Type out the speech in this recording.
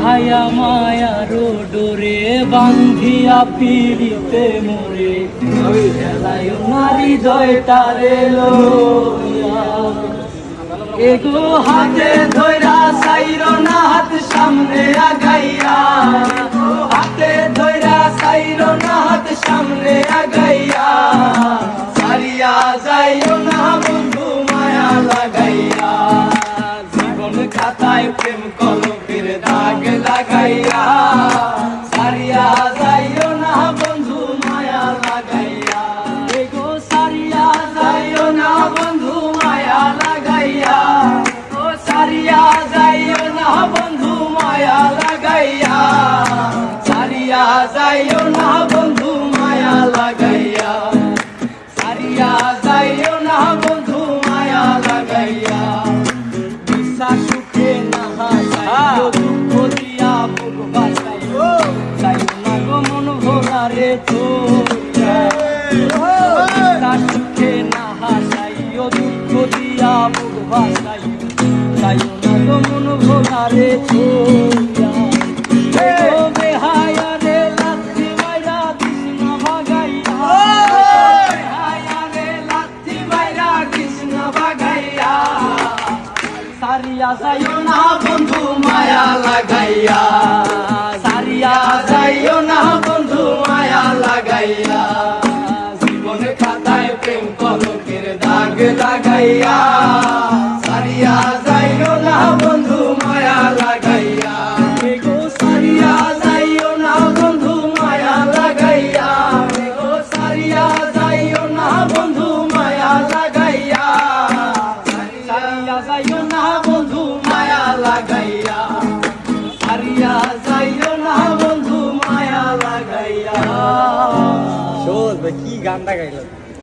হায়া মায়ার ডোরে বান্ধিয়া পিড়িতে মোরে হেলায় নারী জয়টারে লইয়া এগো হাতে ধইরা সাইর না হাত সামনে আগাইয়া হাতে ধইরা সাইর না হাত সামনে আগাইয়া সারিয়া যাইও না বন্ধু মায়া লাগাইয়া জীবন খাতায় প্রেম কলমের দাগ লাগাইয়া সারিয়া যাইও না বন্ধু মায়া লাগাইয়া এগো সারিয়া যাইও না বন্ধু মায়া লাগাইয়া ও সারিয়া যাইও না বন্ধু মায়া লাগাইয়া সারিয়া যাইও না বন্ধু মায়া লাগাইয়া সারিয়া যাইও না বন্ধু মায়া লাগাইয়া বিশ্বাস সুখে না হাসাইও দুঃখ দিয়া বুক বাসাইও যাইও না গো মন ভোলারে তোরা বিশ্বাস সুখে না হাসাইও দুঃখ দিয়া বুক বাসাইও যাইও না গো মন ভোলারে তোরা ও বেহায়া রে লাথি মাইরা দিস না ভাগাইয়া বেহায়া রে লাথি মাইরা দিস না ভাগাইয়া সারিয়া যাইও না বন্ধু মায়া লাগাইয়া সারিয়া যাইও না বন্ধু মায়া লাগাইয়া জীবন খাতায় প্রেম কলমের দাগ লাগাইয়া সারিয়া যাইও না বন্ধু মায়া লাগাইয়া এগো সারিয়া যাইও না বন্ধু মায়া লাগাইয়া এগো সারিয়া যাইও না বন্ধু মায়া লাগাইয়া সারিয়া যাইও না বন্ধু মায়া লাগাইয়া সারিয়া যাইও না বন্ধু মায়া লাগাইয়া শোন ভাই কি গানটা গাইলো